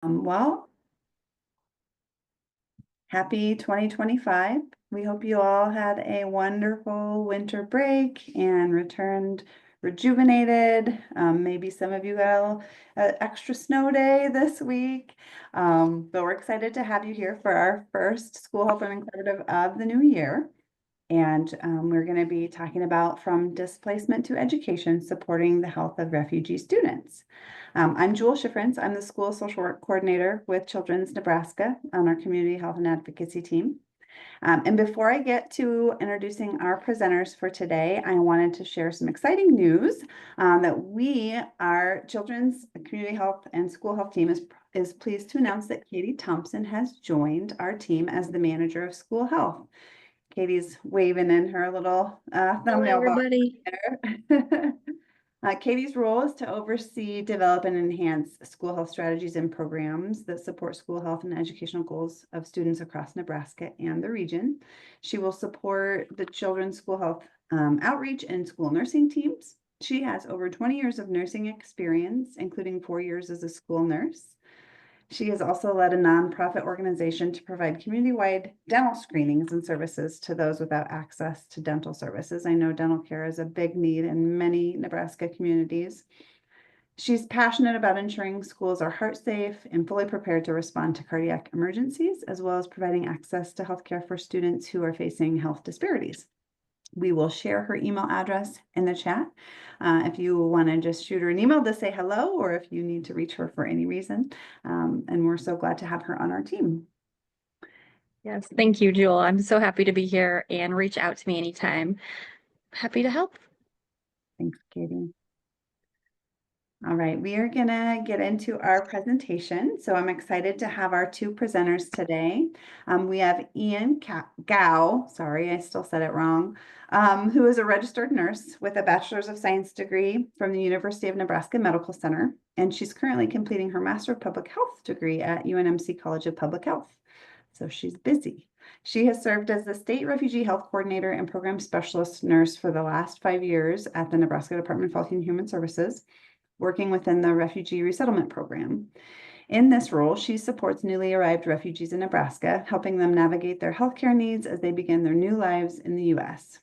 Well, happy 2025. We hope you all had a wonderful winter break and returned rejuvenated. Maybe some of you got an extra snow day this week. But we're excited to have you here for our first School Health Learning Collaborative of the new year. And we're going to be talking about from displacement to education, supporting the health of refugee students. I'm Jewel Schifrins. I'm the school social work coordinator with Children's Nebraska on our community health and advocacy team. And before I get to introducing our presenters for today, I wanted to share some exciting news that our Children's Community Health and School Health team is pleased to announce that Katie Thompson has joined our team as the manager of school health. Katie's waving in her little thumbnail box there. Katie's role is to oversee, develop, and enhance school health strategies and programs that support school health and educational goals of students across Nebraska and the region. She will support the children's school health outreach and school nursing teams. She has over 20 years of nursing experience, including 4 years as a school nurse. She has also led a nonprofit organization to provide community-wide dental screenings and services to those without access to dental services. I know dental care is a big need in many Nebraska communities. She's passionate about ensuring schools are heart safe and fully prepared to respond to cardiac emergencies, as well as providing access to healthcare for students who are facing health disparities. We will share her email address in the chat if you want to just shoot her an email to say hello, or if you need to reach her for any reason. And we're so glad to have her on our team. Yes, thank you, Jewel. I'm so happy to be here, and reach out to me anytime. Happy to help. Thanks, Katie. All right, we are going to get into our presentation. So I'm excited to have our two presenters today. We have Ian Gao, sorry, I still said it wrong, who is a registered nurse with a Bachelor's of Science degree from the University of Nebraska Medical Center. And she's currently completing her Master of Public Health degree at UNMC College of Public Health. So she's busy. She has served as the State Refugee Health Coordinator and Program Specialist Nurse for the last 5 years at the Nebraska Department of Health and Human Services, working within the Refugee Resettlement Program. In this role, she supports newly arrived refugees in Nebraska, helping them navigate their healthcare needs as they begin their new lives in the U.S.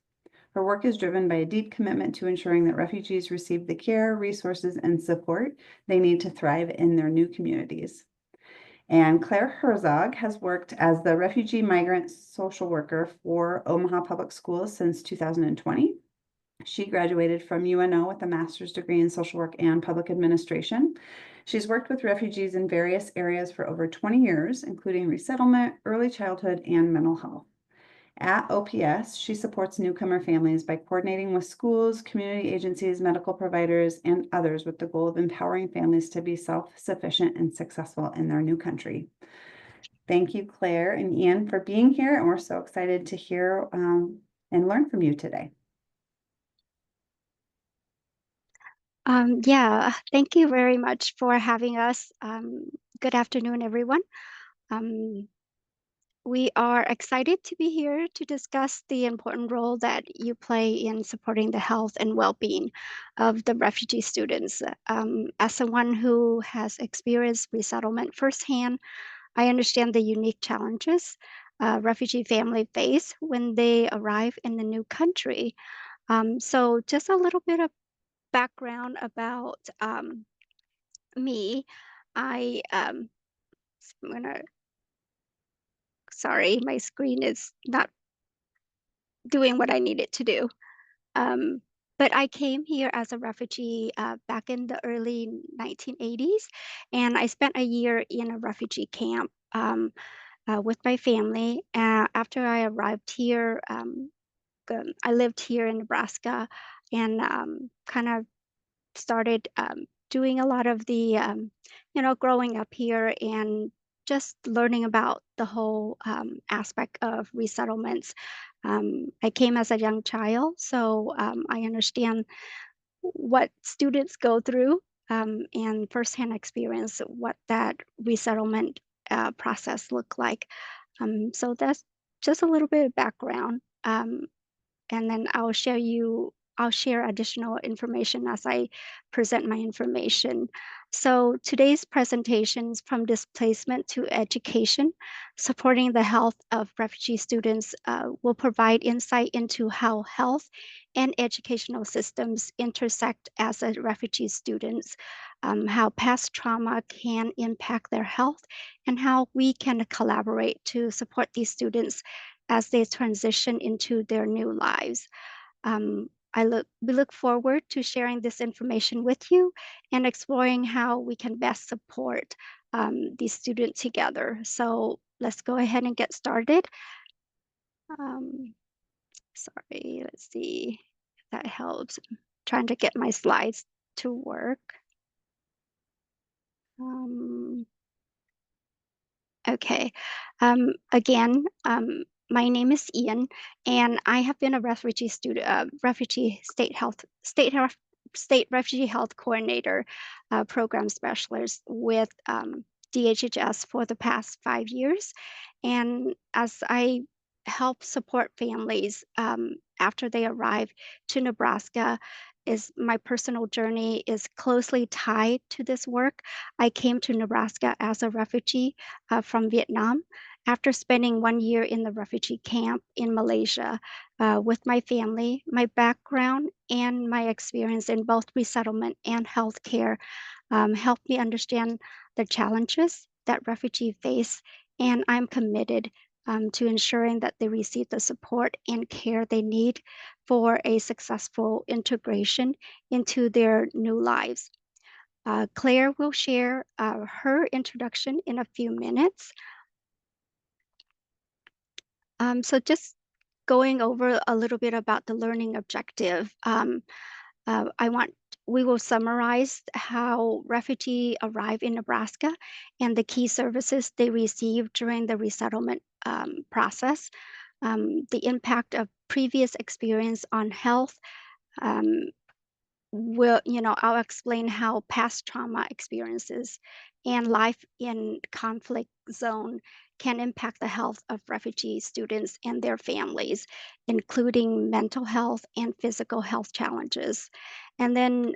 Her work is driven by a deep commitment to ensuring that refugees receive the care, resources, and support they need to thrive in their new communities. And Claire Herzog has worked as the refugee migrant social worker for Omaha Public Schools since 2020. She graduated from UNO with a master's degree in social work and public administration. She's worked with refugees in various areas for over 20 years, including resettlement, early childhood, and mental health. At OPS, she supports newcomer families by coordinating with schools, community agencies, medical providers, and others with the goal of empowering families to be self-sufficient and successful in their new country. Thank you, Claire and Ian, for being here, and we're so excited to hear and learn from you today. Thank you very much for having us. Good afternoon, everyone. We are excited to be here to discuss the important role that you play in supporting the health and well-being of the refugee students. As someone who has experienced resettlement firsthand, I understand the unique challenges refugee families face when they arrive in the new country. So just a little bit of background about me. I'm gonna, sorry, my screen is not doing what I need it to do. But I came here as a refugee back in the early 1980s, and I spent a year in a refugee camp with my family. After I arrived here, I lived here in Nebraska and kind of started doing a lot of the, growing up here and just learning about the whole aspect of resettlements. I came as a young child, so I understand what students go through and firsthand experience what that resettlement process looked like. So that's just a little bit of background. And then I'll share you I'll share additional information as I present my information. So today's presentations from displacement to education, supporting the health of refugee students will provide insight into how health and educational systems intersect as a refugee students, how past trauma can impact their health, and how we can collaborate to support these students as they transition into their new lives. We look forward to sharing this information with you and exploring how we can best support these students together. So let's go ahead and get started. Um, sorry, let's see if that helps. I'm trying to get my slides to work. Um, Okay. Again, my name is Ian, and I have been a refugee student, refugee state refugee health coordinator, program specialist with DHHS for the past 5 years. And as I help support families after they arrive to Nebraska, is my personal journey is closely tied to this work. I came to Nebraska as a refugee from Vietnam after spending 1 year in the refugee camp in Malaysia with my family. My background and my experience in both resettlement and healthcare helped me understand the challenges that refugees face, and I'm committed to ensuring that they receive the support and care they need for a successful integration into their new lives. Claire will share her introduction in a few minutes. So just going over a little bit about the learning objective. I want we will summarize how refugees arrive in Nebraska and the key services they receive during the resettlement process, the impact of previous experience on health, um, I'll explain how past trauma experiences and life in conflict zone can impact the health of refugee students and their families, including mental health and physical health challenges. And then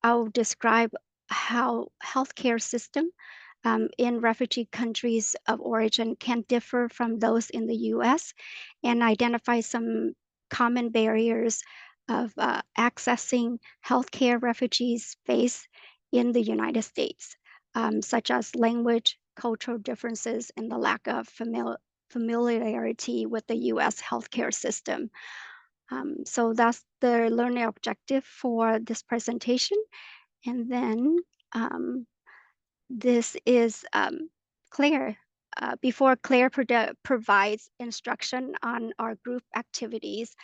I'll describe how healthcare system in refugee countries of origin can differ from those in the US and identify some common barriers of accessing healthcare refugees face in the United States, such as language, cultural differences, and the lack of familiarity with the US healthcare system. So that's the learning objective for this presentation. And then this is Claire. Before Claire provides instruction on our group activities,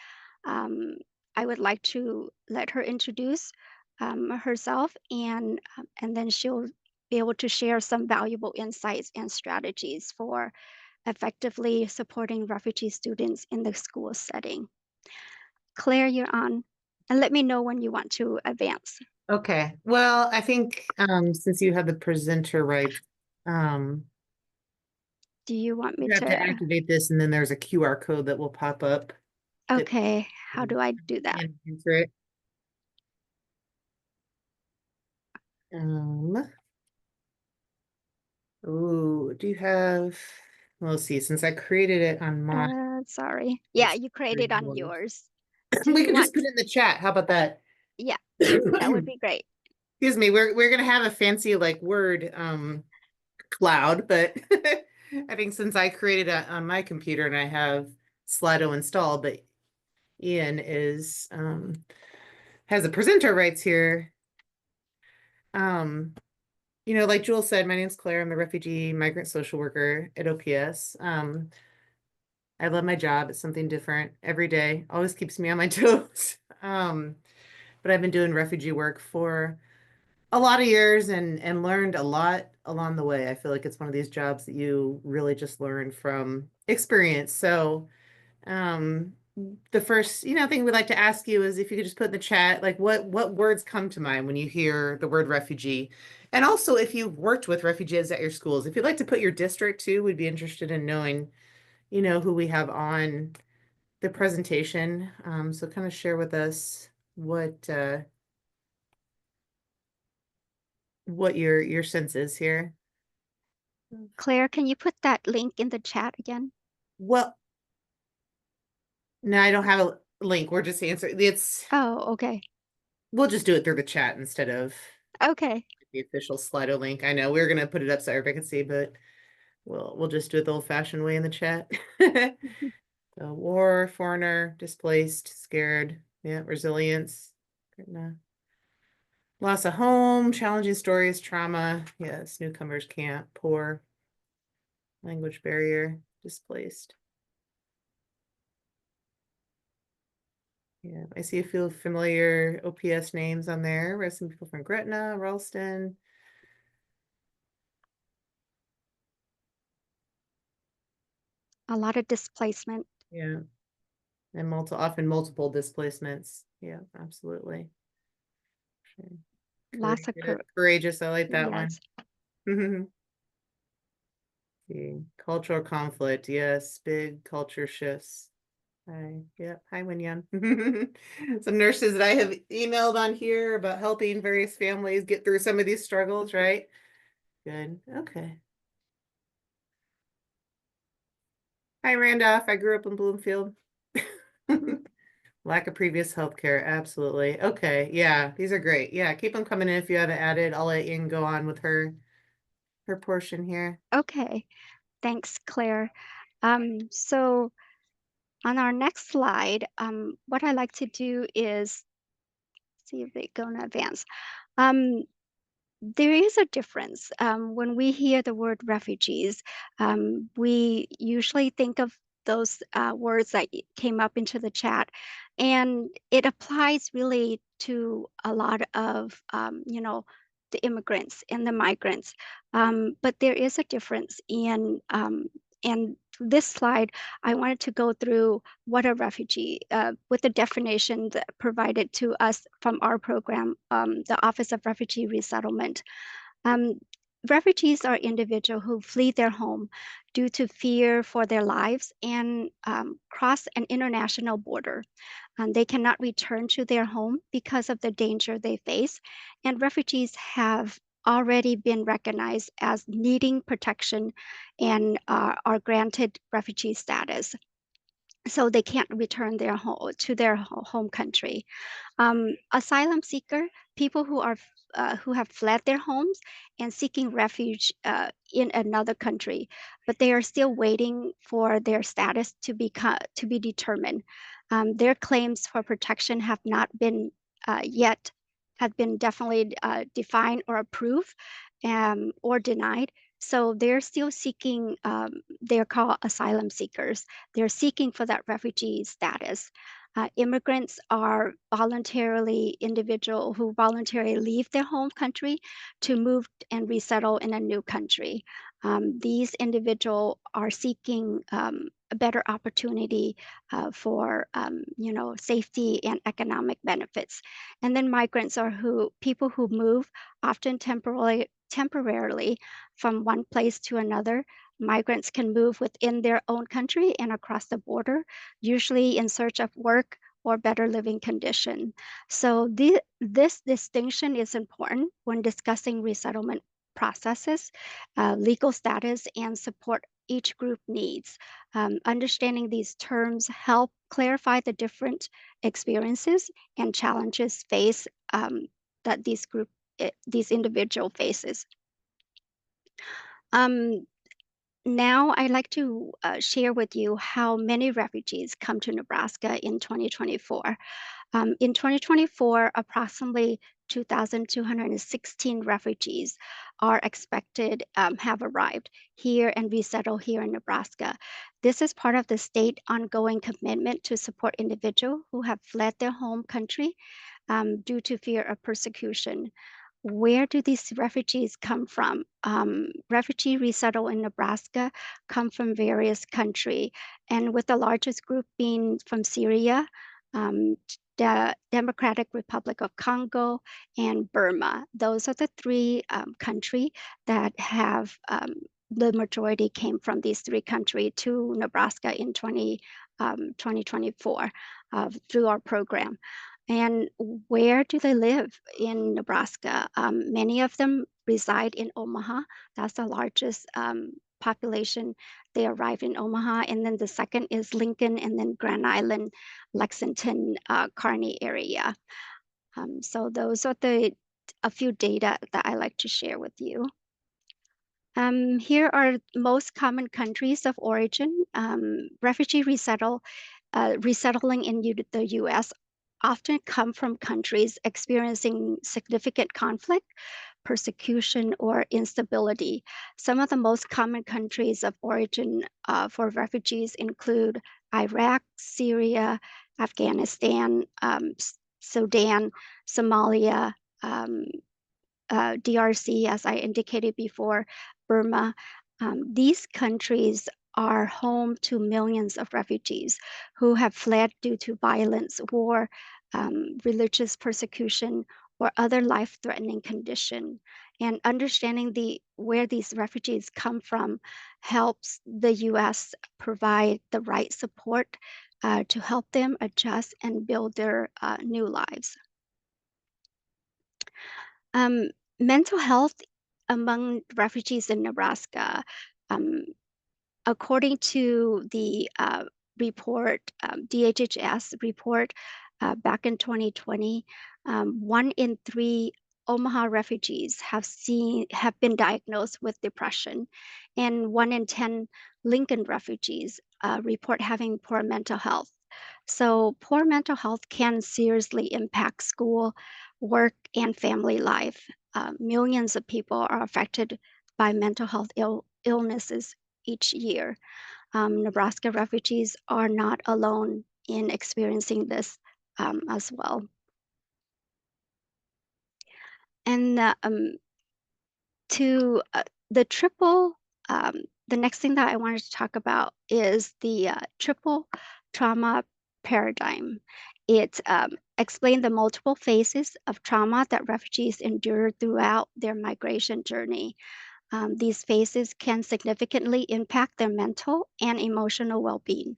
um, I would like to let her introduce herself, and then she'll be able to share some valuable insights and strategies for effectively supporting refugee students in the school setting. Claire, you're on, and let me know when you want to advance. Okay, well, I think since you have the presenter rights, Do you want me you have to to? activate this, and then there's a QR code that will pop up. Okay, how do I do that? And enter it. Oh, do you have? Well, let's see. Since I created it on mine, Sorry. Yeah, it's you created on yours. yours. Do We you can want? just put it in the chat. How about that? Yeah, that would be great. Excuse me. We're gonna have a fancy like word cloud, but I think since I created it on my computer and I have Slido installed, but Ian is has the presenter rights here. Like Jewel said, my name's Claire. I'm a refugee migrant social worker at OPS. I love my job. It's something different every day. Always keeps me on my toes. But I've been doing refugee work for a lot of years and learned a lot along the way. I feel like it's one of these jobs that you really just learn from experience. So the first, thing we'd like to ask you is if you could just put in the chat, like what words come to mind when you hear the word refugee? And also if you've worked with refugees at your schools, if you'd like to put your district too, we'd be interested in knowing, who we have on the presentation. So kind of share with us what your sense is here. Claire, can you put that link in the chat again? Well, no, I don't have a link. We're just answering. Oh, okay. We'll just do it through the chat instead of Okay. the official Slido link. I know we're gonna put it up so everybody can see, but we'll just do it the old-fashioned way in the chat. So war, foreigner, displaced, scared, yeah, resilience, loss of home, challenging stories, trauma, yes, newcomers can't, poor, language barrier, displaced. Yeah, I see a few familiar OPS names on there. There's some people from Gretna, Ralston. A lot of displacement. Yeah. And often multiple displacements. Yeah, absolutely. Okay. Lots of Courageous. I like that yes. one. See, cultural conflict. Yes, big culture shifts. Hi, yeah, hi, Winyan. Some nurses that I have emailed on here about helping various families get through some of these struggles, right? Good. Okay. Hi, Randolph. I grew up in Bloomfield. Lack of previous healthcare. Absolutely. Okay. Yeah, these are great. Yeah, keep them coming in if you haven't added. I'll let Ian go on with her portion here. Okay. Thanks, Claire. So on our next slide, what I like to do is see if they go in advance. There is a difference. When we hear the word refugees, we usually think of those words that came up into the chat, and it applies really to a lot of, the immigrants and the migrants. But there is a difference and this slide, I wanted to go through what a refugee, with the definition that provided to us from our program, the Office of Refugee Resettlement. Um, Refugees are individuals who flee their home due to fear for their lives and cross an international border. They cannot return to their home because of the danger they face, and refugees have already been recognized as needing protection and are granted refugee status. So they can't return to their home country. Asylum seeker, people who have fled their homes and seeking refuge in another country, but they are still waiting for their status to be determined. Their claims for protection have not been yet have been definitely defined or approved or denied. So they're still seeking. They're called asylum seekers. They're seeking for that refugee status. Immigrants are individual who voluntarily leave their home country to move and resettle in a new country. These individuals are seeking a better opportunity for safety and economic benefits. And then migrants are people who move often temporarily from one place to another. Migrants can move within their own country and across the border, usually in search of work or better living condition. So this distinction is important when discussing resettlement processes, legal status, and support each group needs. Understanding these terms help clarify the different experiences and challenges that these individual faces. Now I'd like to share with you how many refugees come to Nebraska in 2024. In 2024, approximately 2,216 refugees are expected have arrived here and resettled here in Nebraska. This is part of the state ongoing commitment to support individuals who have fled their home country due to fear of persecution. Where do these refugees come from? Refugee resettled in Nebraska come from various countries, and with the largest group being from Syria, the Democratic Republic of Congo, and Burma. Those are the three countries that have the majority came from these three countries to Nebraska in 2024 through our program. And where do they live in Nebraska? Many of them reside in Omaha. That's the largest population. They arrive in Omaha. And then the second is Lincoln, and then Grand Island, Lexington, Kearney area. So those are a few data that I like to share with you. Here are most common countries of origin. Refugee resettling in the U.S. often come from countries experiencing significant conflict, persecution, or instability. Some of the most common countries of origin for refugees include Iraq, Syria, Afghanistan, Sudan, Somalia, um, DRC, as I indicated before, Burma. These countries are home to millions of refugees who have fled due to violence, war, religious persecution, or other life-threatening condition. And understanding where these refugees come from helps the U.S. provide the right support to help them adjust and build their new lives. Um, Mental health among refugees in Nebraska, um, according to the report, DHHS report back in 2020, 1 in 3 Omaha refugees have been diagnosed with depression, and 1 in 10 Lincoln refugees report having poor mental health. So poor mental health can seriously impact school, work, and family life. Millions of people are affected by mental health illnesses each year. Nebraska refugees are not alone in experiencing this as well. And to the triple, the next thing that I wanted to talk about is the triple trauma paradigm. It explained the multiple phases of trauma that refugees endure throughout their migration journey. These phases can significantly impact their mental and emotional well-being.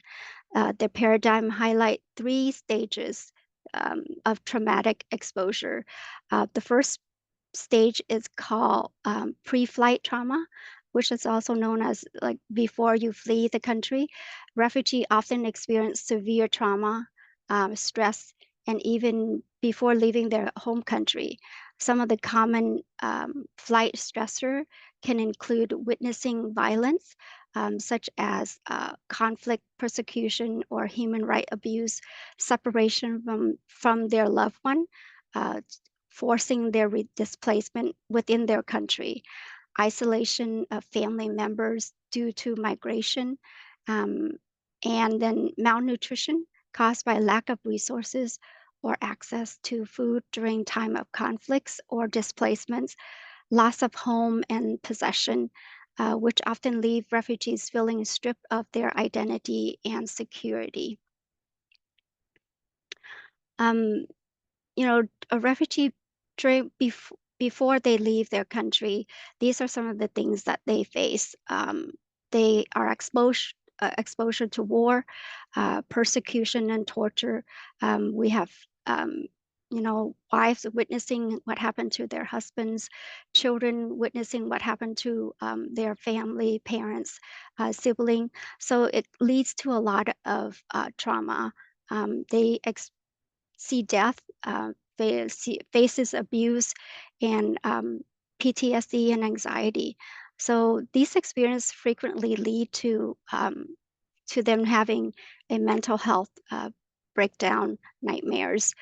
The paradigm highlight 3 stages of traumatic exposure. The first stage is called pre-flight trauma, which is also known as like before you flee the country. Refugees often experience severe trauma, stress, and even before leaving their home country. Some of the common flight stressor can include witnessing violence, such as conflict, persecution, or human rights abuse, separation from their loved one, uh, forcing their displacement within their country, isolation of family members due to migration, um, and then malnutrition caused by lack of resources or access to food during time of conflicts or displacements, loss of home and possession, which often leave refugees feeling stripped of their identity and security. Um, a refugee before they leave their country, these are some of the things that they face. They are exposure to war, persecution and torture. We have wives witnessing what happened to their husbands, children witnessing what happened to their family, parents, sibling. So it leads to a lot of trauma. They see death, faces abuse, and PTSD and anxiety. So these experiences frequently lead to them having a mental health breakdown, nightmares.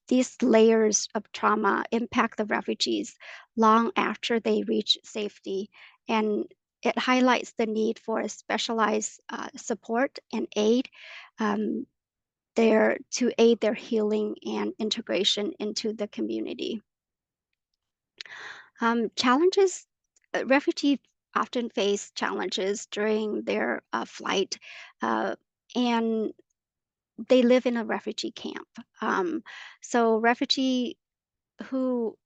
These layers of trauma impact the refugees long after they reach safety, and it highlights the need for a specialized support and aid um, to aid their healing and integration into the community. Challenges, refugees often face challenges during their flight, and they live in a refugee camp. So refugee who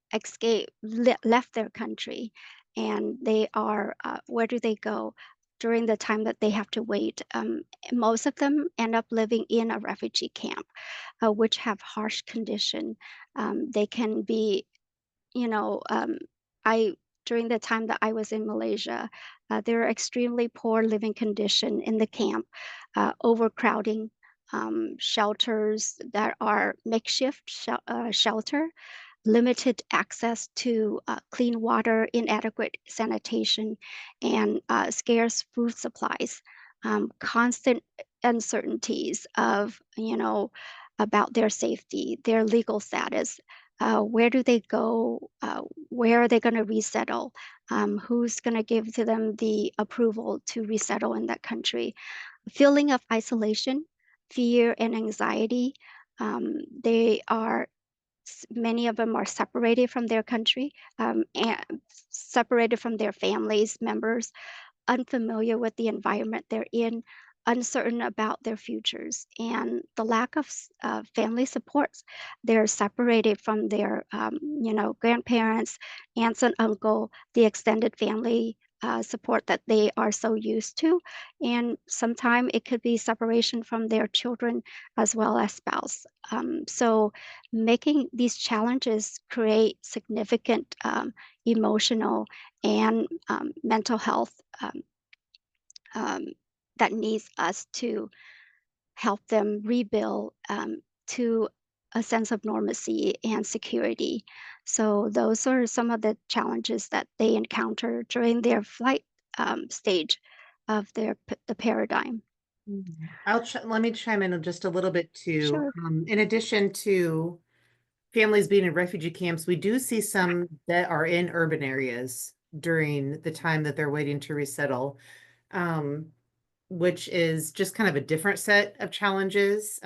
left their country, and they are, where do they go? during the time that they have to wait. Most of them end up living in a refugee camp, which have harsh condition. They can be, you know, I during the time that I was in Malaysia, there are extremely poor living condition in the camp, overcrowding, shelters that are makeshift shelter, limited access to clean water, inadequate sanitation, and scarce food supplies, constant uncertainties of, about their safety, their legal status. Where do they go? Where are they going to resettle? Who's going to give to them the approval to resettle in that country? Feeling of isolation, fear, and anxiety. They are Many of them are separated from their country, and separated from their families members, unfamiliar with the environment they're in, uncertain about their futures, and the lack of family supports. They're separated from their, grandparents, aunts and uncle, the extended family support that they are so used to, and sometimes it could be separation from their children as well as spouse. So, making these challenges create significant emotional and mental health um, that needs us to help them rebuild to a sense of normalcy and security. So those are some of the challenges that they encounter during their flight stage of the paradigm. Let me chime in just a little bit too. Sure. In addition to families being in refugee camps, we do see some that are in urban areas during the time that they're waiting to resettle, which is just kind of a different set of challenges.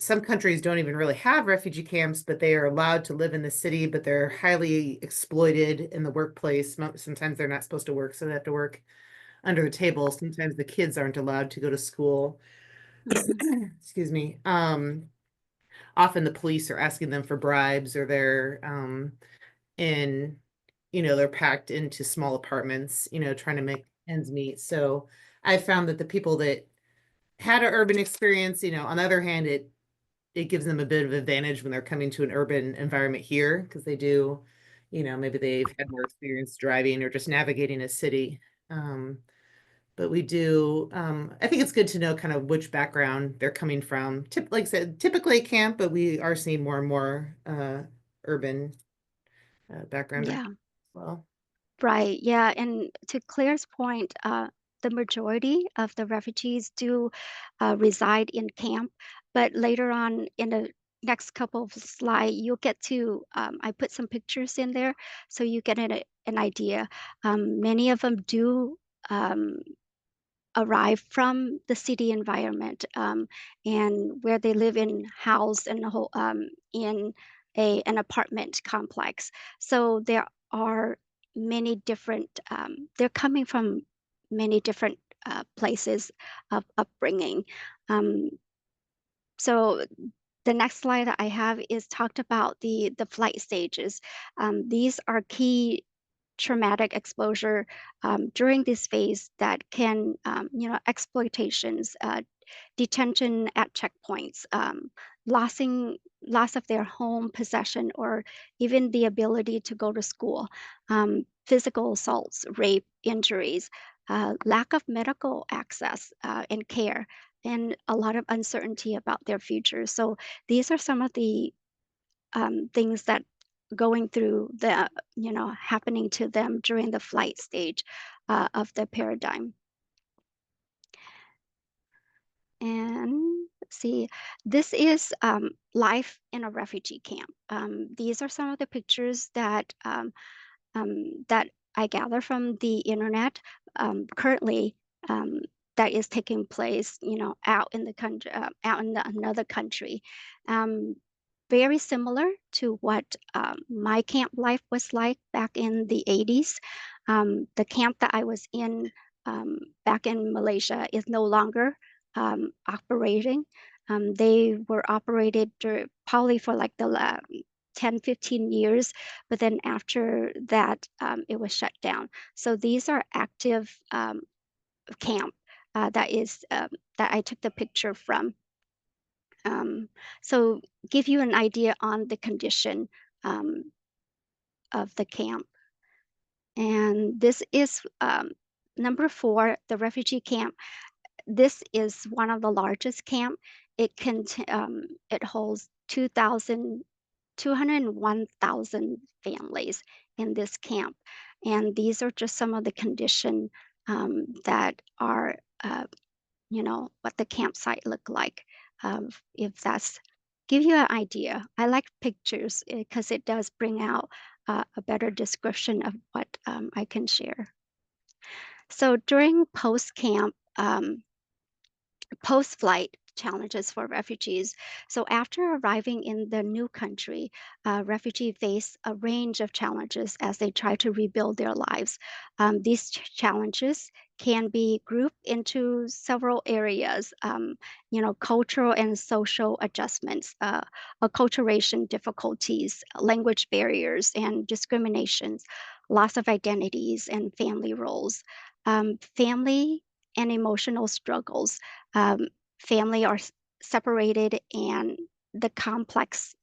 Some countries don't even really have refugee camps, but they are allowed to live in the city, but they're highly exploited in the workplace. Sometimes they're not supposed to work, so they have to work under the table. Sometimes the kids aren't allowed to go to school. Excuse me. Often the police are asking them for bribes, or they're in, they're packed into small apartments, trying to make ends meet. So I found that the people that had an urban experience, on the other hand, it gives them a bit of advantage when they're coming to an urban environment here, because they do, maybe they've had more experience driving or just navigating a city. But we do, I think it's good to know kind of which background they're coming from. Like I said, typically camp, but we are seeing more and more urban background as Yeah. well. Right. Yeah. And to Claire's point, the majority of the refugees do reside in camp, but later on in the next couple of slides, you'll get to, I put some pictures in there so you get an idea. Many of them do um, arrive from the city environment, and where they live in house and in an apartment complex. So there are many different. They're coming from many different places of upbringing. Um, so the next slide that I have is talked about the flight stages. These are key traumatic exposure during this phase that can, exploitations, detention at checkpoints, loss of their home possession, or even the ability to go to school, physical assaults, rape, injuries, lack of medical access and care, and a lot of uncertainty about their future. So these are some of the things that going through happening to them during the flight stage of the paradigm. And let's see, this is life in a refugee camp. These are some of the pictures that I gather from the internet currently, um, that is taking place, out in the country, out in another country. Um, Very similar to what my camp life was like back in the 80s. The camp that I was in back in Malaysia is no longer operating. They were operated probably for like the 10, 15 years, but then after that, it was shut down. So these are active camp that I took the picture from. So give you an idea on the condition um, of the camp. And this is number 4, the refugee camp. This is one of the largest camp. It holds 201,000 families in this camp. And these are just some of the condition that are, what the campsite look like. If that's give you an idea. I like pictures because it does bring out a better description of what I can share. So during post-camp, post-flight challenges for refugees. So after arriving in the new country, refugees face a range of challenges as they try to rebuild their lives. These challenges can be grouped into several areas, cultural and social adjustments, acculturation difficulties, language barriers and discriminations, loss of identities and family roles, family and emotional struggles. um, Family are separated, and the complex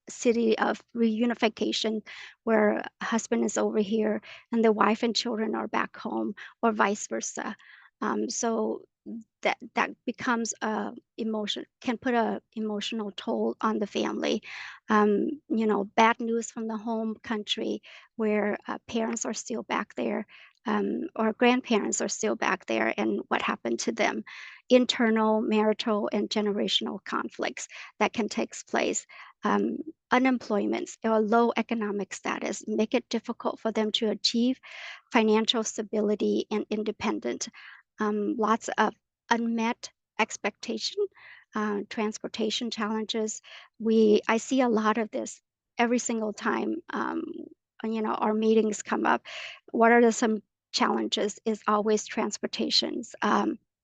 city of reunification where husband is over here and the wife and children are back home, or vice versa. So that becomes a emotion can put a emotional toll on the family. Bad news from the home country where parents are still back there, or grandparents are still back there, and what happened to them. Internal, marital, and generational conflicts that can take place. Um, Unemployment or low economic status make it difficult for them to achieve financial stability and independence. Lots of unmet expectation, transportation challenges. I see a lot of this every single time. Our meetings come up. What are some challenges? Is always transportations,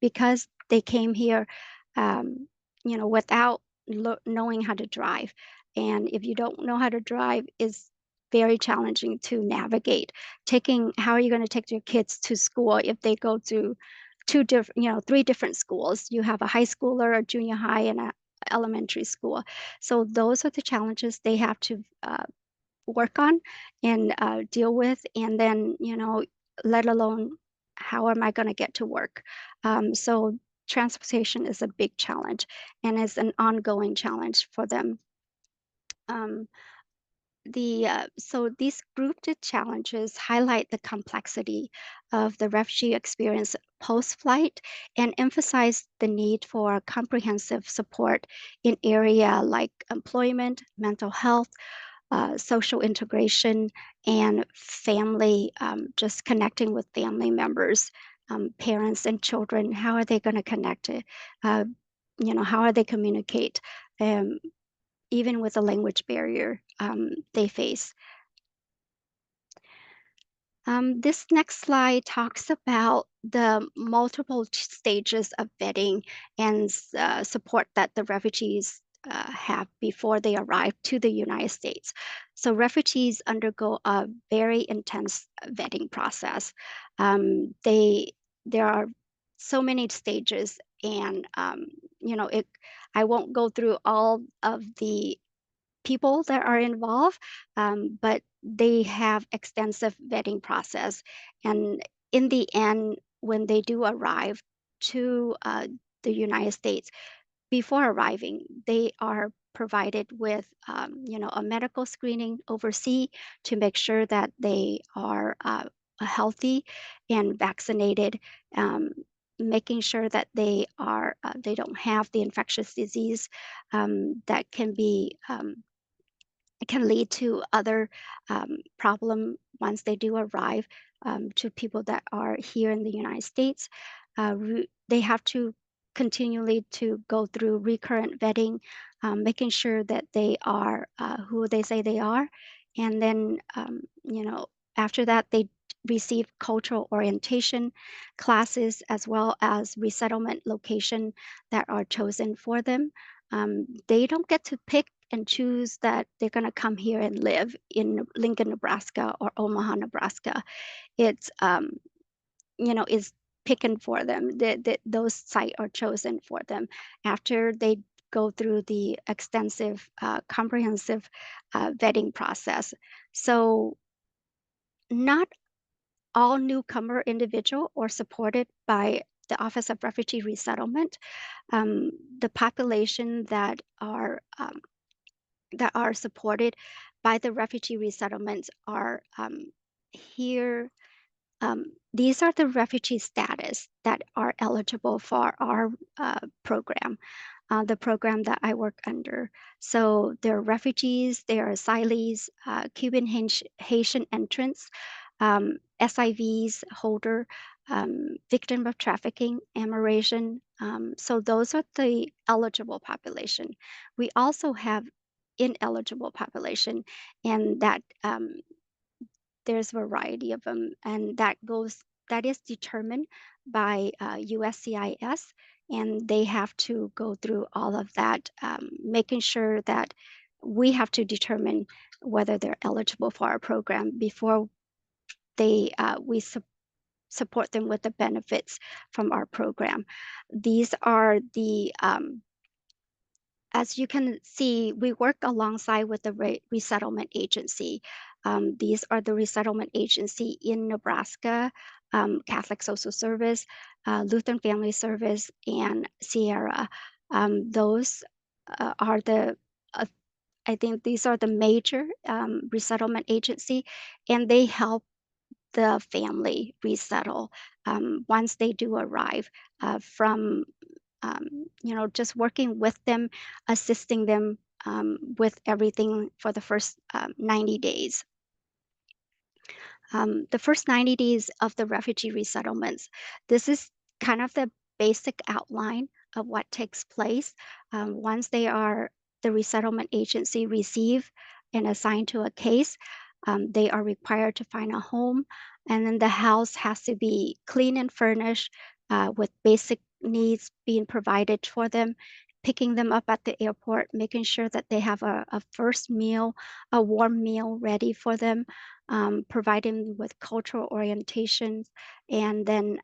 because they came here, without knowing how to drive, and if you don't know how to drive, is very challenging to navigate. How are you going to take your kids to school if they go to three different schools? You have a high schooler, a junior high, and a elementary school. So those are the challenges they have to work on and deal with. And then, let alone how am I going to get to work? So transportation is a big challenge and is an ongoing challenge for them. Um, so these grouped challenges highlight the complexity of the refugee experience post-flight and emphasize the need for comprehensive support in area like employment, mental health, social integration, and family, just connecting with family members, parents and children. How are they going to connect? How are they communicate? Um, Even with the language barrier they face. This next slide talks about the multiple stages of vetting and support that the refugees have before they arrive to the United States. So refugees undergo a very intense vetting process. There are so many stages, and I won't go through all of the people that are involved, but they have extensive vetting process. And in the end, when they do arrive to the United States, before arriving, they are provided with, a medical screening overseas to make sure that they are healthy and vaccinated, making sure that they don't have the infectious disease that can lead to other problem once they do arrive, to people that are here in the United States. They have to continually to go through recurrent vetting, making sure that they are who they say they are. And then, after that, they receive cultural orientation classes as well as resettlement location that are chosen for them. They don't get to pick and choose that they're going to come here and live in Lincoln, Nebraska or Omaha, Nebraska. It's, it's picked for them. Those sites are chosen for them after they go through the extensive, comprehensive vetting process. So not all newcomer individuals are supported by the Office of Refugee Resettlement. The population that are supported by the refugee resettlements are here. These are the refugee status that are eligible for our program, the program that I work under. So they're refugees, they're asylees, Cuban Haitian entrants, SIVs holder, victim of trafficking, immigration. So those are the eligible population. We also have ineligible population, and that there's a variety of them, and that is determined by USCIS, and they have to go through all of that, making sure that we have to determine whether they're eligible for our program before we support them with the benefits from our program. These are the as you can see, we work alongside with the resettlement agency. These are the resettlement agency in Nebraska, Catholic Social Service, Lutheran Family Service, and Sierra. Those are I think these are the major resettlement agency, and they help the family resettle once they do arrive from just working with them, assisting them with everything for the first 90 days. The first 90 days of the refugee resettlements, this is kind of the basic outline of what takes place. Once the resettlement agency receive and assigned to a case, they are required to find a home, and then the house has to be clean and furnished with basic needs being provided for them, picking them up at the airport, making sure that they have a first meal, a warm meal ready for them, providing them with cultural orientations, and then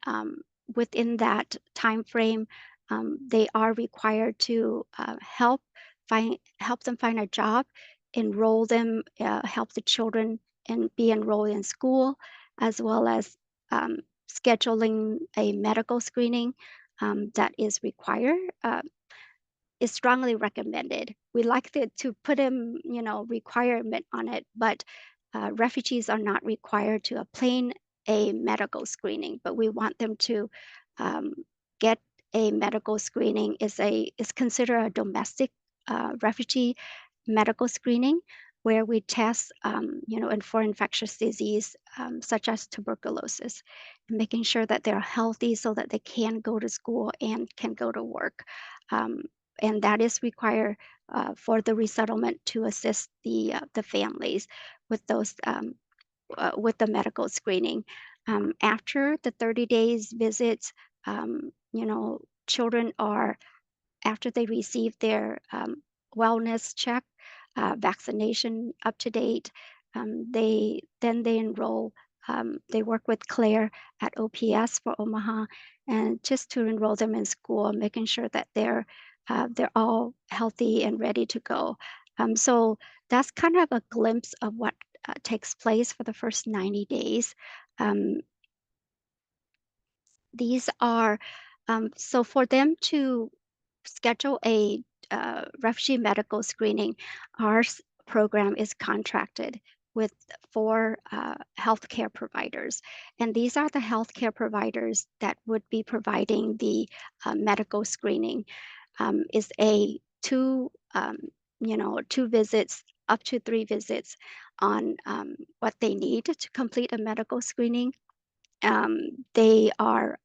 within that time frame, they are required to help them find a job, enroll them, help the children and be enrolled in school, as well as scheduling a medical screening that is required. Is strongly recommended. We like to put requirement on it, but refugees are not required to obtain a medical screening, but we want them to get a medical screening. Is considered a domestic refugee medical screening, where we test, and for infectious disease such as tuberculosis, and making sure that they're healthy so that they can go to school and can go to work. And that is required for the resettlement to assist the families with those with the medical screening. After the 30 days visits, children are, after they receive their wellness check, vaccination up to date, they enroll. They work with Claire at OPS for Omaha, and just to enroll them in school, making sure that they're all healthy and ready to go. So that's kind of a glimpse of what takes place for the first 90 days. These are so for them to schedule a refugee medical screening, our program is contracted with 4 healthcare providers. And these are the healthcare providers that would be providing the medical screening. Is a 2 visits, up to 3 visits on what they need to complete a medical screening. They are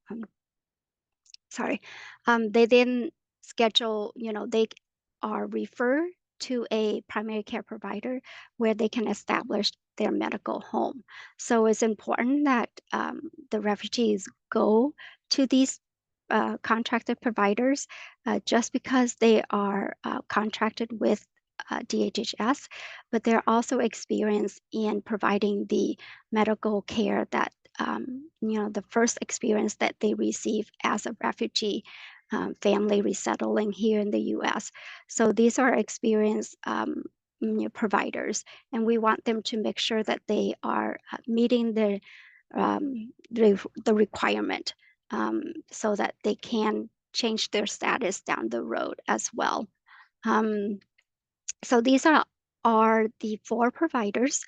sorry, they then schedule, they are referred to a primary care provider where they can establish their medical home. So it's important that the refugees go to these contracted providers just because they are contracted with DHHS, but they're also experienced in providing the medical care that the first experience that they receive as a refugee family resettling here in the U.S. So these are experienced providers, and we want them to make sure that they are meeting the requirement so that they can change their status down the road as well. So these are the 4 providers.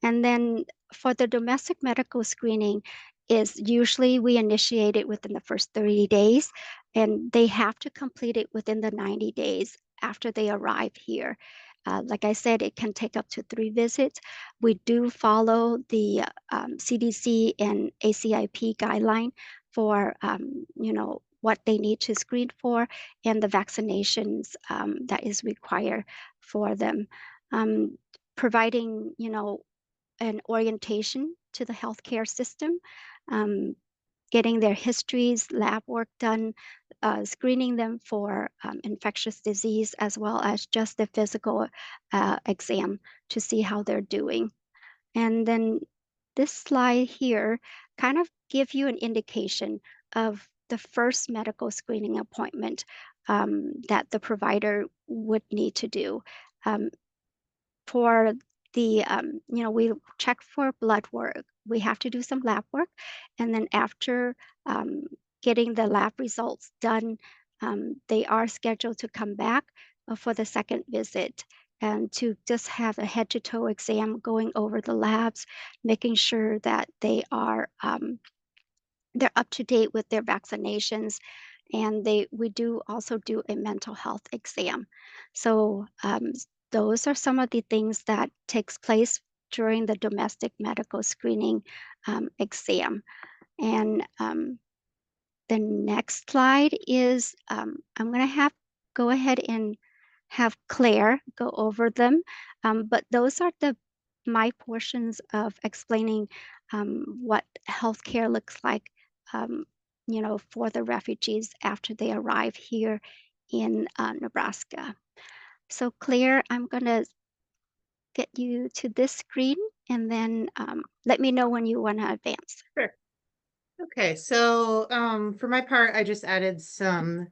And then for the domestic medical screening is usually we initiate it within the first 30 days, and they have to complete it within the 90 days after they arrive here. Like I said, it can take up to 3 visits. We do follow the CDC and ACIP guideline for, what they need to screen for and the vaccinations that is required for them. Providing, an orientation to the healthcare system, getting their histories, lab work done, screening them for infectious disease, as well as just the physical exam to see how they're doing. And then this slide here kind of give you an indication of the first medical screening appointment that the provider would need to do. For the, we check for blood work. We have to do some lab work. And then after getting the lab results done, they are scheduled to come back for the second visit and to just have a head to toe exam going over the labs, making sure that they are they're up to date with their vaccinations, and we do also do a mental health exam. So those are some of the things that takes place during the domestic medical screening exam. And the next slide is I'm going to go ahead and have Claire go over them, but those are my portions of explaining what healthcare looks like, for the refugees after they arrive here in Nebraska. So Claire, I'm going to get you to this screen, and then let me know when you want to advance. Sure. Okay, so for my part, I just added some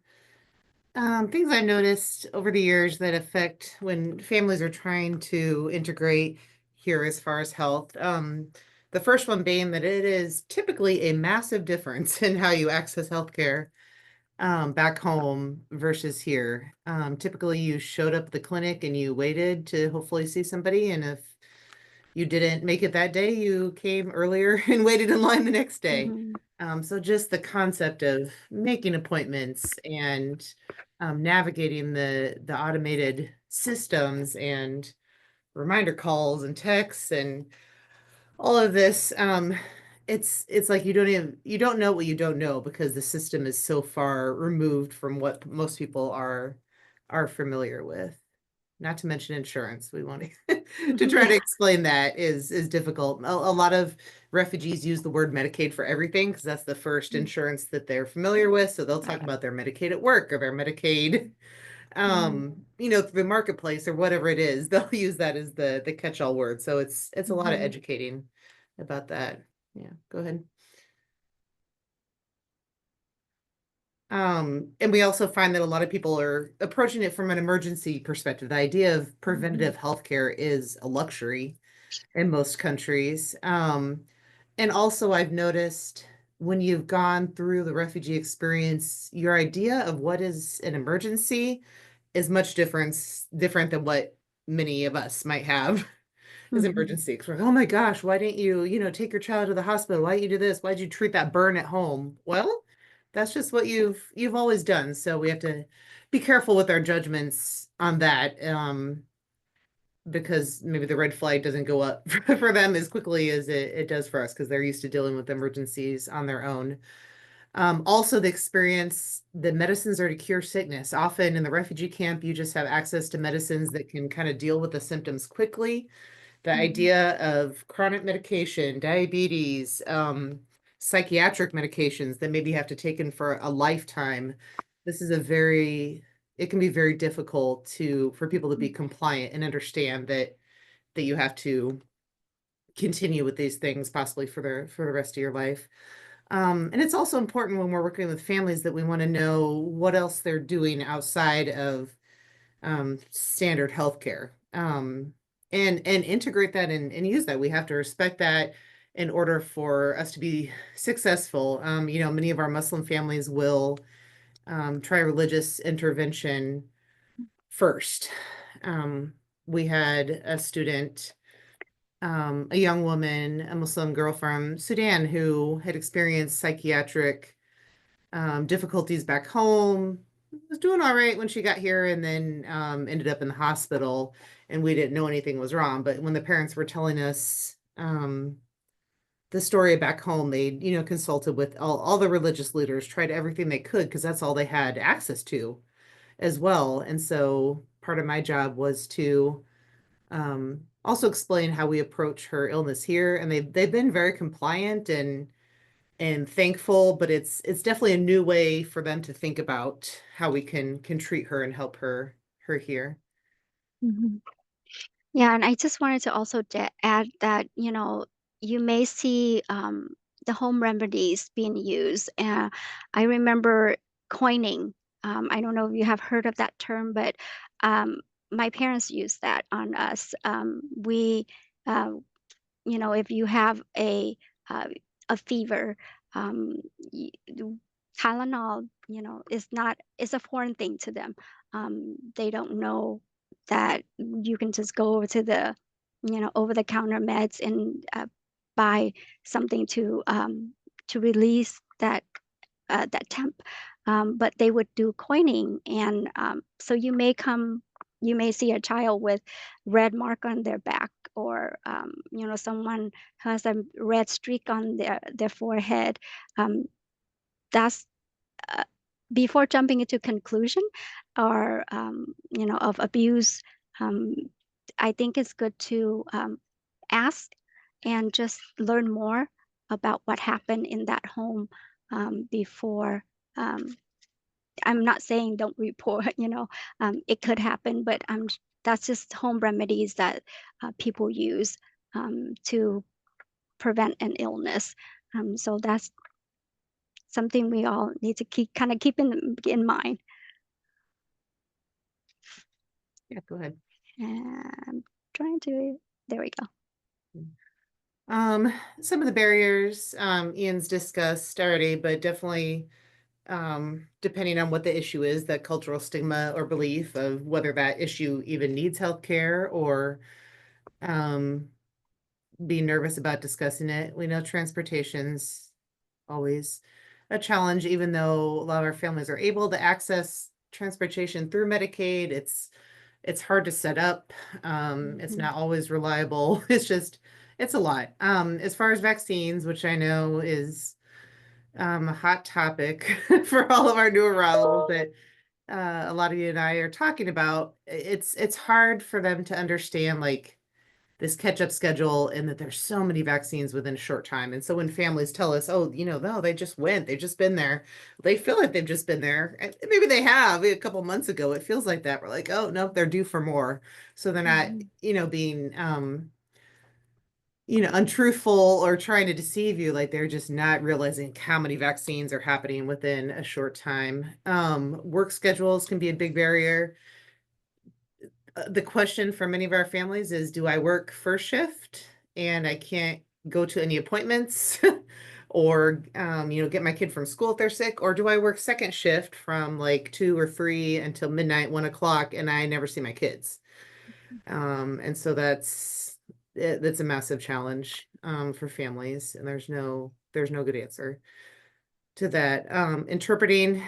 things I've noticed over the years that affect when families are trying to integrate here as far as health. The first one being that it is typically a massive difference in how you access healthcare back home versus here. Typically, you showed up at the clinic and you waited to hopefully see somebody, and if you didn't make it that day, you came earlier and waited in line the next day. Mhm. So just the concept of making appointments and navigating the automated systems and reminder calls and texts and all of this, it's like you don't know what you don't know, because the system is so far removed from what most people are familiar with. Not to mention insurance. We want to try to explain that is difficult. A lot of refugees use the word Medicaid for everything because that's the first insurance that they're familiar with. So they'll talk about their Medicaid at work or their Medicaid, through the marketplace or whatever it is. They'll use that as the catch-all word. So it's a lot of educating about that. Yeah, go ahead. And we also find that a lot of people are approaching it from an emergency perspective. The idea of preventative healthcare is a luxury in most countries. And also I've noticed when you've gone through the refugee experience, your idea of what is an emergency is much different than what many of us might have as emergency. We're like, oh my gosh, why didn't you, take your child to the hospital? Why didn't you do this? Why did you treat that burn at home? Well, that's just what you've always done. So we have to be careful with our judgments on that, because maybe the red flag doesn't go up for them as quickly as it does for us, because they're used to dealing with emergencies on their own. Also, the medicines are to cure sickness. Often in the refugee camp, you just have access to medicines that can kind of deal with the symptoms quickly. The idea of chronic medication, diabetes, psychiatric medications that maybe have to taken for a lifetime. This is it can be very difficult for people to be compliant and understand that you have to continue with these things possibly for the rest of your life. And it's also important when we're working with families that we want to know what else they're doing outside of standard healthcare. And integrate that and use that. We have to respect that in order for us to be successful. Many of our Muslim families will try religious intervention first. We had a student, a young woman, a Muslim girl from Sudan who had experienced psychiatric difficulties back home, was doing all right when she got here, and then ended up in the hospital, and we didn't know anything was wrong. But when the parents were telling us the story back home, they, consulted with all the religious leaders, tried everything they could because that's all they had access to as well. And so part of my job was to also explain how we approach her illness here, and they've been very compliant and thankful, but it's definitely a new way for them to think about how we can treat her and help her here. Mhm. Yeah, and I just wanted to also add that, you may see the home remedies being used. I remember coining. I don't know if you have heard of that term, but um, my parents used that on us. Uh, if you have uh, a fever, um, y- Tylenol, is a foreign thing to them. They don't know that you can just go over to the, over the counter meds and buy something to release that temp. But they would do coining, and so you may see a child with red mark on their back, or someone has a red streak on their forehead. That's uh, Before jumping into conclusion or of abuse. um, I think it's good to ask and just learn more about what happened in that home before. um, I'm not saying don't report, it could happen, but that's just home remedies that people use to prevent an illness. So that's something we all need to keep in mind. Yeah, go ahead. And I'm trying to, there we go. Some of the barriers Ian's discussed already, but definitely depending on what the issue is, that cultural stigma or belief of whether that issue even needs healthcare, or um, be nervous about discussing it. We know transportation's always a challenge, even though a lot of our families are able to access transportation through Medicaid. It's hard to set up. It's not always reliable. It's a lot. As far as vaccines, which I know is a hot topic for all of our new arrivals that a lot of you and I are talking about, it's hard for them to understand like this catch-up schedule, and that there's so many vaccines within a short time. And so when families tell us, oh, no, they've just been there, they feel like they've just been there. And maybe they have a couple months ago. It feels like that. We're like, oh, no, they're due for more. So they're not, being, untruthful or trying to deceive you. Like they're just not realizing how many vaccines are happening within a short time. Work schedules can be a big barrier. The question for many of our families is, do I work first shift and I can't go to any appointments or, get my kid from school if they're sick, or do I work second shift from like 2 or 3 until midnight, 1 o'clock, and I never see my kids? And so that's a massive challenge for families, and there's no good answer to that. Interpreting,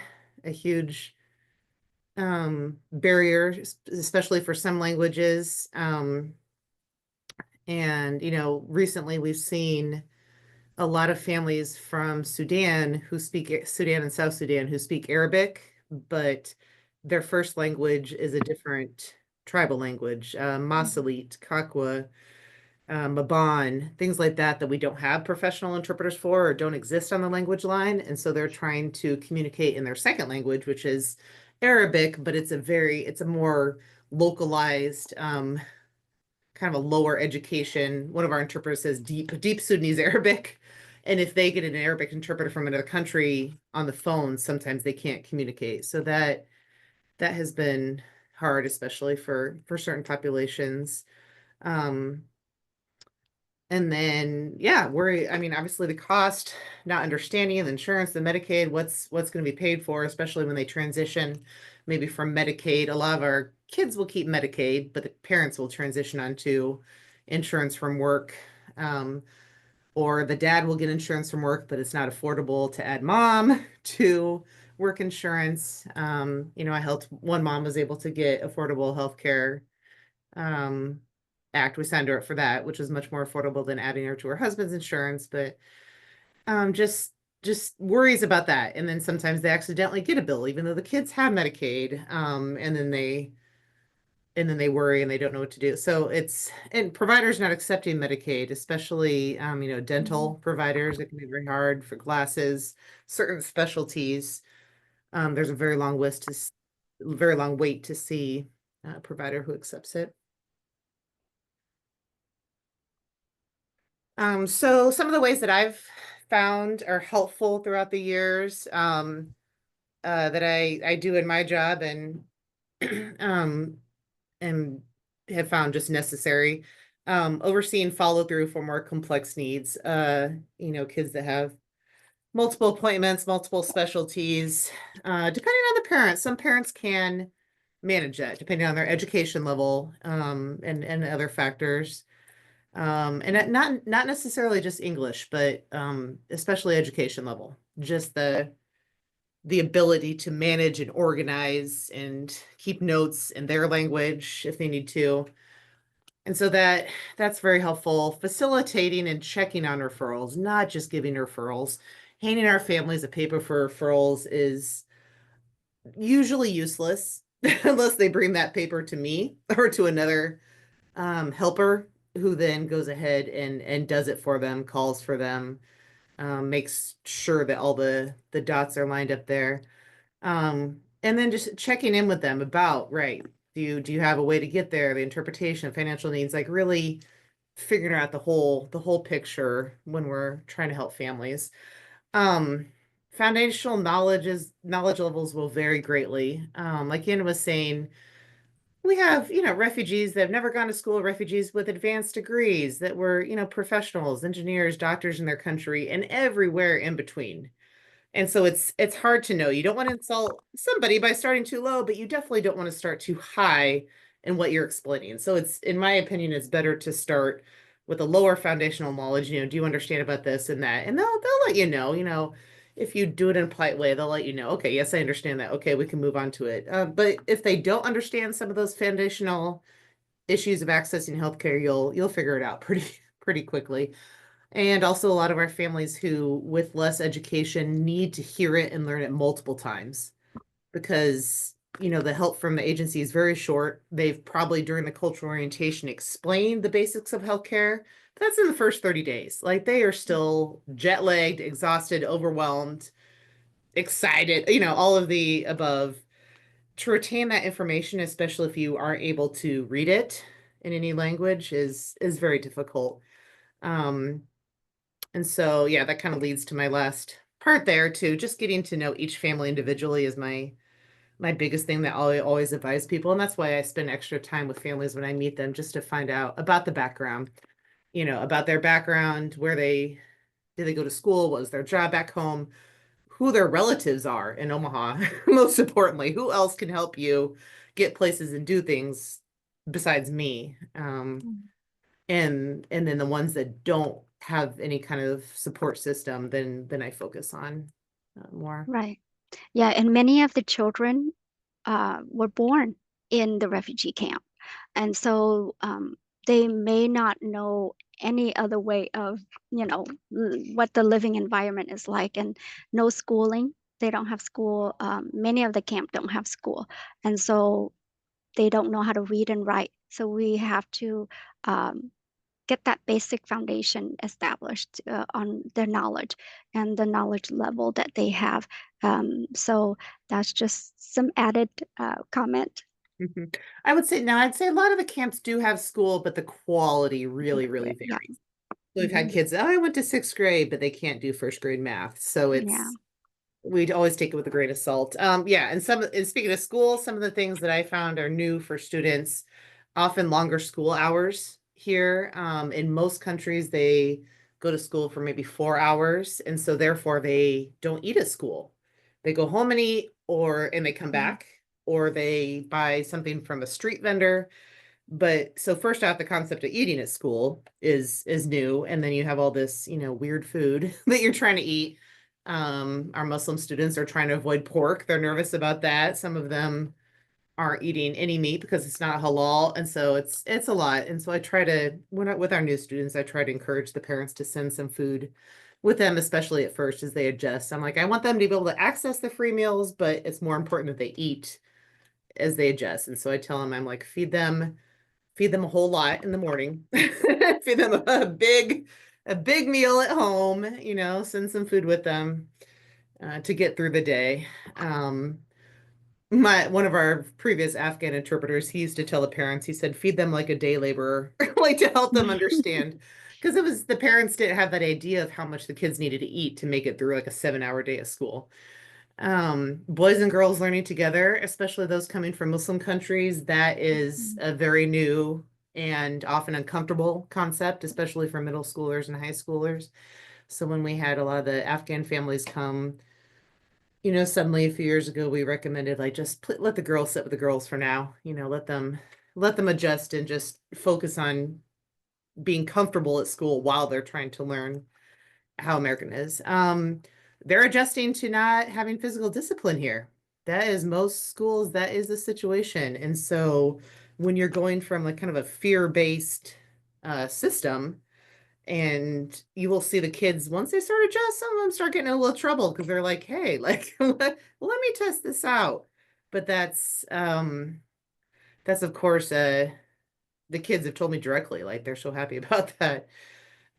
a huge barrier, especially for some languages. And recently we've seen a lot of families from Sudan and South Sudan who speak Arabic, but their first language is a different tribal language, Masalit, Kakwa, Maban, things like that we don't have professional interpreters for or don't exist on the language line. And so they're trying to communicate in their second language, which is Arabic, but it's a more localized kind kind of a lower education. One of our interpreters says deep Sudanese Arabic. And if they get an Arabic interpreter from another country on the phone, sometimes they can't communicate. So that has been hard, especially for certain populations. And then, yeah, I mean, obviously the cost, not understanding the insurance, the Medicaid, what's going to be paid for, especially when they transition maybe from Medicaid. A lot of our kids will keep Medicaid, but the parents will transition onto insurance from work. Or the dad will get insurance from work, but it's not affordable to add mom to work insurance. I helped one mom was able to get affordable health care act. We signed her up for that, which was much more affordable than adding her to her husband's insurance. But just worries about that. And then sometimes they accidentally get a bill, even though the kids have Medicaid. And then they worry and they don't know what to do. So and providers not accepting Medicaid, especially dental providers. It can be very hard for glasses, certain specialties. There's a very long wait to see a provider who accepts it. So some of the ways that I've found are helpful throughout the years that I do in my job and and have found just necessary. Overseeing follow through for more complex needs, kids that have multiple appointments, multiple specialties, depending on the parents. Some parents can manage that depending on their education level, and other factors. And not necessarily just English, but especially education level, just the ability to manage and organize and keep notes in their language if they need to. And so that's very helpful. Facilitating and checking on referrals, not just giving referrals. Handing our families a paper for referrals is usually useless unless they bring that paper to me or to another helper who then goes ahead and does it for them, calls for them, makes sure that all the dots are lined up there. And then just checking in with them about, right, do you have a way to get there, the interpretation, financial needs, like really figuring out the whole picture when we're trying to help families. Foundational knowledge levels will vary greatly. Like Ian was saying, we have, refugees that have never gone to school, refugees with advanced degrees that were, professionals, engineers, doctors in their country, and everywhere in between. And so it's hard to know. You don't want to insult somebody by starting too low, but you definitely don't want to start too high in what you're explaining. So in my opinion, it's better to start with a lower foundational knowledge. Do you understand about this and that? And they'll let you know, if you do it in a polite way, they'll let you know, okay, yes, I understand that. Okay, we can move on to it. But if they don't understand some of those foundational issues of accessing healthcare, you'll figure it out pretty quickly. And also a lot of our families who, with less education, need to hear it and learn it multiple times because, the help from the agency is very short. They've probably during the cultural orientation explained the basics of healthcare. That's in the first 30 days. Like they are still jet lagged, exhausted, overwhelmed, excited, all of the above. To retain that information, especially if you aren't able to read it in any language, is very difficult. And so, yeah, that kind of leads to my last part there too. Just getting to know each family individually is my biggest thing that I always advise people. And that's why I spend extra time with families when I meet them, just to find out about the background, about their background, did they go to school? What was their job back home? Who their relatives are in Omaha, most importantly, who else can help you get places and do things besides me? And then the ones that don't have any kind of support system, then I focus on more. Right. Yeah, and many of the children were born in the refugee camp. And so they may not know any other way of, what the living environment is like, and no schooling. They don't have school. Many of the camp don't have school. And so they don't know how to read and write. So we have to get that basic foundation established on their knowledge and the knowledge level that they have. So that's just some added comment. Mhm. I'd say a lot of the camps do have school, but the quality really, really Yeah. varies. So we've had Mhm. kids, oh, I went to sixth grade, but they can't do first grade math. So Yeah. we'd always take it with a grain of salt. Yeah, and speaking of school, some of the things that I found are new for students, often longer school hours here. In most countries, they go to school for maybe 4 hours, and so therefore they don't eat at school. They go home and eat, and they come Mm. back, or they buy something from a street vendor. But so first off, the concept of eating at school is new, and then you have all this, weird food that you're trying to eat. Our Muslim students are trying to avoid pork. They're nervous about that. Some of them aren't eating any meat because it's not halal, and so it's a lot. And so I try to with our new students, I try to encourage the parents to send some food with them, especially at first as they adjust. I'm like, I want them to be able to access the free meals, but it's more important that they eat as they adjust. And so I tell them, I'm like, feed them a whole lot in the morning, feed them a big meal at home, send some food with them to get through the day. One of our previous Afghan interpreters, he used to tell the parents, he said, feed them like a day laborer, like to help them understand. Because the parents didn't have that idea of how much the kids needed to eat to make it through like a 7 hour day of school. Boys and girls learning together, especially those coming from Muslim countries, that is a very new and often uncomfortable concept, especially for middle schoolers and high schoolers. So when we had a lot of the Afghan families come, suddenly a few years ago, we recommended like just let the girls sit with the girls for now, let them adjust and just focus on being comfortable at school while they're trying to learn how American is. They're adjusting to not having physical discipline here. That is most schools, that is the situation. And so when you're going from like kind of a fear-based system, and you will see the kids once they start adjust, some of them start getting in a little trouble because they're like, hey, like let me test this out. But that's of course the kids have told me directly, like they're so happy about that.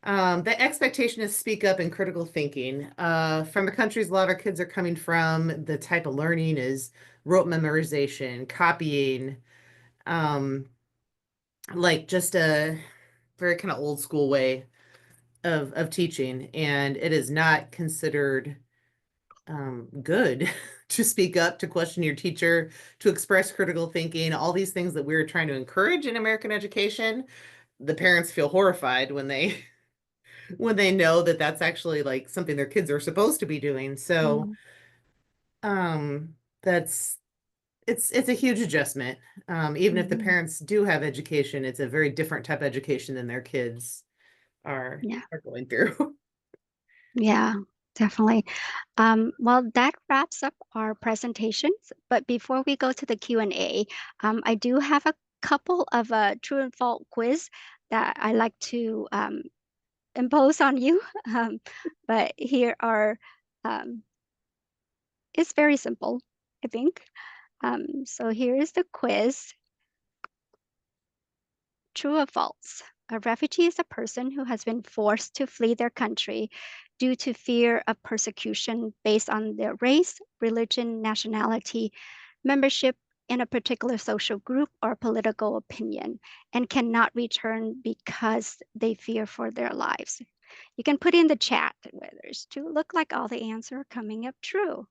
The expectation is speak up and critical thinking. From the countries a lot of our kids are coming from, the type of learning is rote memorization, copying, um, like just a very kind of old school way of teaching. And it is not considered good to speak up, to question your teacher, to express critical thinking, all these things that we're trying to encourage in American education. The parents feel horrified when they know that that's actually like something their kids are supposed to be doing. So, Mm. um, that's it's a huge adjustment. Even if the Mhm. parents do have education, it's a very different type of education than their kids are Yeah. are going through. Yeah, definitely. Well, that wraps up our presentations. But before we go to the Q&A, I do have a couple of true and false quiz that I like to impose on you. Um, but here are, um, it's very simple, I think. So here is the quiz. True or false? A refugee is a person who has been forced to flee their country due to fear of persecution based on their race, religion, nationality, membership in a particular social group, or political opinion, and cannot return because they fear for their lives. You can put in the chat whether it's true. Look like all the answers are coming up true.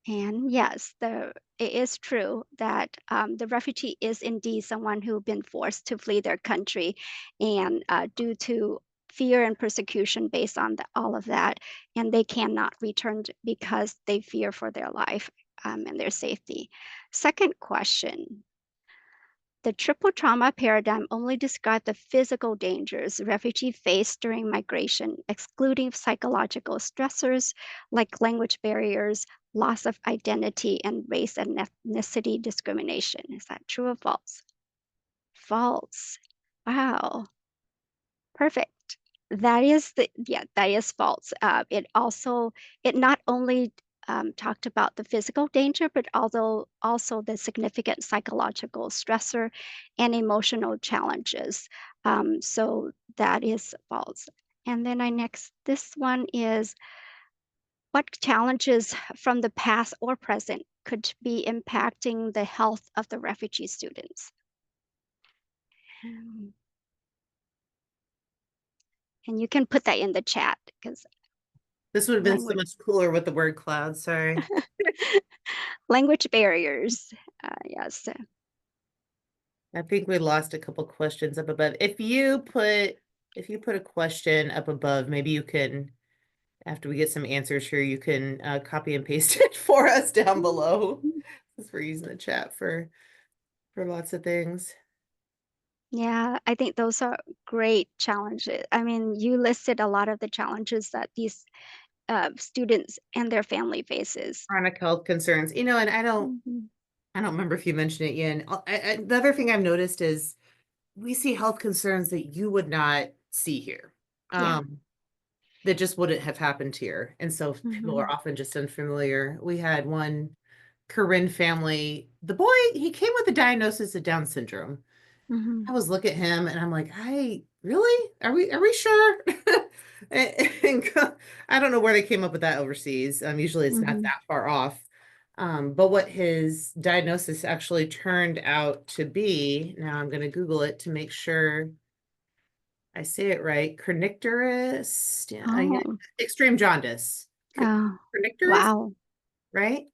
And yes, it is true that the refugee is indeed someone who's been forced to flee their country, and due to fear and persecution based on all of that, and they cannot return because they fear for their life and their safety. Second question. The triple trauma paradigm only describes the physical dangers refugees face during migration, excluding psychological stressors like language barriers, loss of identity, and race and ethnicity discrimination. Is that true or false? False. Wow. Perfect. That is false. It not only talked about the physical danger, but also the significant psychological stressor and emotional challenges. So that is false. And then this one is, what challenges from the past or present could be impacting the health of the refugee students. And you can put that in the chat because This would have been so language much cooler with the word cloud, sorry. language barriers. Yes. I think we lost a couple questions up above. If you put a question up above, maybe you can, after we get some answers here, you can copy and paste it for us down below. Since we're using the chat for lots of things. Yeah, I think those are great challenges. I mean, you listed a lot of the challenges that these students and their family faces. Chronic health concerns, and I don't Mhm. remember if you mentioned it, Ian. The other thing I've noticed is we see health concerns that you would not see here. Yeah. That just wouldn't have happened here. And so people are Mhm. often just unfamiliar. We had one Corinne family, the boy, he came with a diagnosis of Down syndrome. Mhm. I was looking at him and I'm like, really? Are we sure? And I don't know where they came up with that overseas. Usually it's not Mhm. that far off. But what his diagnosis actually turned out to be, now I'm going to Google it to make sure I say it right. Kernicterus, yeah, Oh. extreme jaundice. Oh. Kernicterus, Wow. right?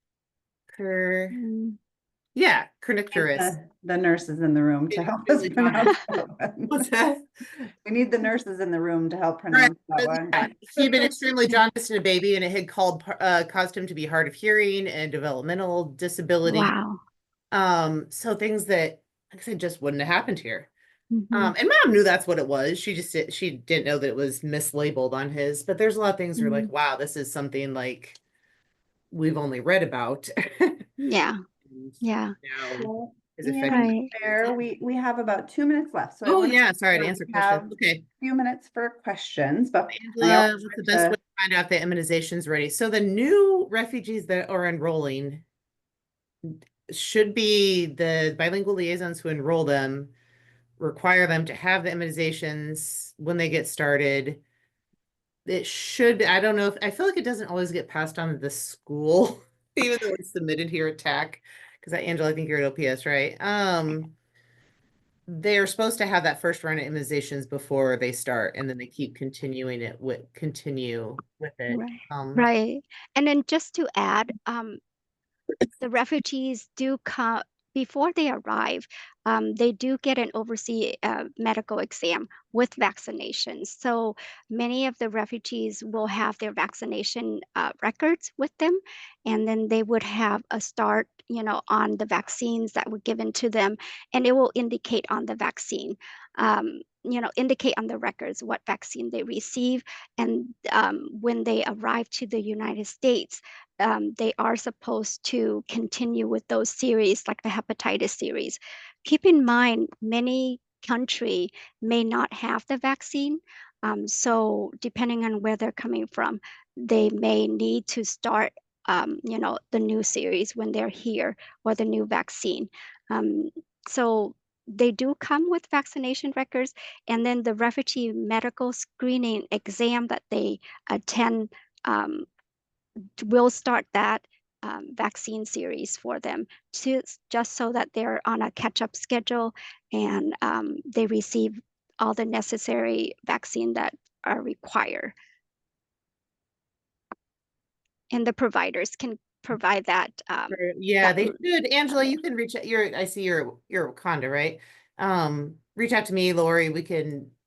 Ker, Mm. yeah, Need kernicterus. the nurses in the room to help us Extremely pronounce jaundiced. that one. What's that? We need the nurses in the room to help Right. pronounce that one. Yeah. He'd been extremely jaundiced in a baby, and it had caused him to be hard of hearing and developmental disability. Wow. So things that, like I said, just wouldn't have happened here. Mhm. And mom knew that's what it was. She didn't know that it was mislabeled on his, but there's a lot of things where like, Mhm. wow, this is something like we've only read about. Yeah. And Yeah. now Well, is Ian affecting. and Right. Claire, we have about 2 minutes left, so I Oh want yeah, sorry to to answer have questions. a Okay. few minutes for questions, but I also Angela, what's the want best way to, to find out if the immunization's ready? So the new refugees that are enrolling should be the bilingual liaisons who enroll them, require them to have the immunizations when they get started. It should, I don't know if, I feel like it doesn't always get passed on to the school, even though it's submitted here at TAC. Because Angela, I think you're at OPS, right? They're supposed to have that first run of immunizations before they start, and then they keep continue with it. Right. Right. And then just to add, the refugees do come before they arrive. They do get an overseas medical exam with vaccinations. So many of the refugees will have their vaccination records with them, and then they would have a start, on the vaccines that were given to them, and it will indicate on the vaccine. Indicate on the records what vaccine they receive, and when they arrive to the United States, they are supposed to continue with those series, like the hepatitis series. Keep in mind, many countries may not have the vaccine. So depending on where they're coming from, they may need to start, the new series when they're here, or the new vaccine. So they do come with vaccination records, and then the refugee medical screening exam that they attend, we'll start that vaccine series for them, just so that they're on a catch-up schedule, and they receive all the necessary vaccine that are required. And the providers can provide that. Yeah, that they should. Angela, yeah. you can reach out. I see you're Wakanda, right? Reach out to me, Lori.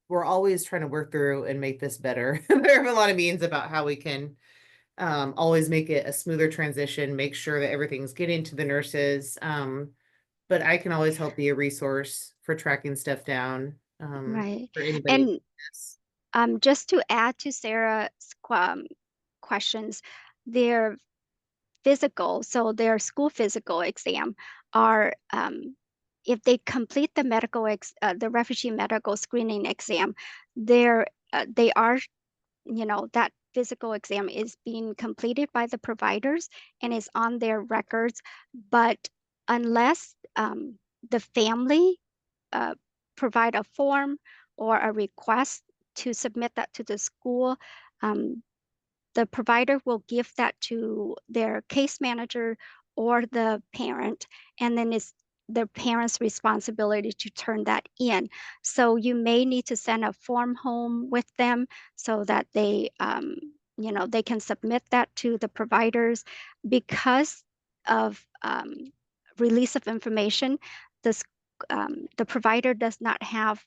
We're always trying to work through and make this better. There are a lot of means about how we can always make it a smoother transition, make sure that everything's getting to the nurses. But I can always help be a resource for tracking stuff down Right. for anybody. And just to add to Sarah's questions, their their school physical exam are, if they complete the refugee medical screening exam, they are, that physical exam is being completed by the providers and is on their records. But unless the family uh, provide a form or a request to submit that to the school, um, the provider will give that to their case manager or the parent, and then it's the parent's responsibility to turn that in. So you may need to send a form home with them so that they, they can submit that to the providers. Because of release of information, this, the provider does not have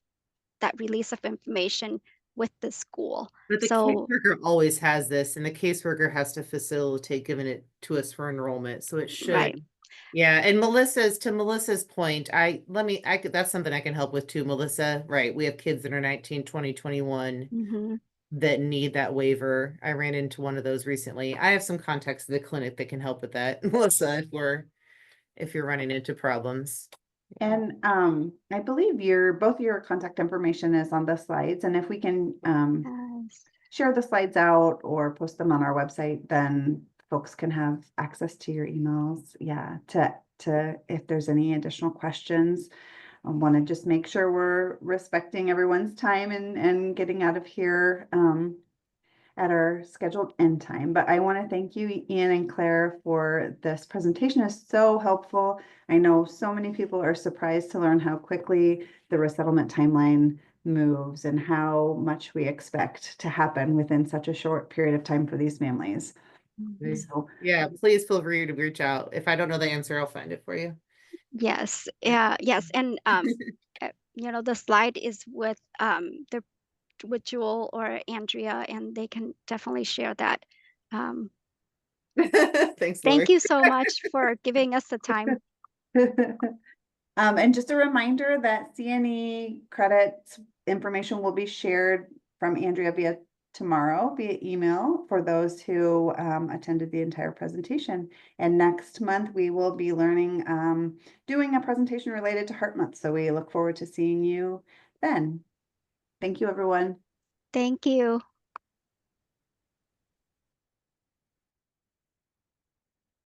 that release of information with the school. But the So, caseworker always has this, and the caseworker has to facilitate giving it to us for enrollment, so it right. should. Yeah, and Melissa's point, that's something I can help with too, Melissa, right? We have kids that are 19, 20, 21 Mhm. that need that waiver. I ran into one of those recently. I have some contacts at the clinic that can help with that, Melissa, if you're running into problems. And I believe both your contact information is on the slides, and if we can Yes. share the slides out or post them on our website, then folks can have access to your emails. Yeah, to if there's any additional questions. I want to just make sure we're respecting everyone's time and getting out of here at our scheduled end time. But I want to thank you, Ian and Claire, for this presentation. Is so helpful. I know so many people are surprised to learn how quickly the resettlement timeline moves and how much we expect to happen within such a short period of time for these families. Mhm. So Yeah, please feel free to reach out. If I don't know the answer, I'll find it for you. Yes, yes, and the slide is with with Jewel or Andrea, and they can definitely share that. Um, Thanks, thank Lori. you so much for giving us the time. and just a reminder that CNE credits information will be shared from Andrea tomorrow via email for those who attended the entire presentation. And next month we will be learning, doing a presentation related to Heart Month. So we look forward to seeing you then. Thank you, everyone. Thank you.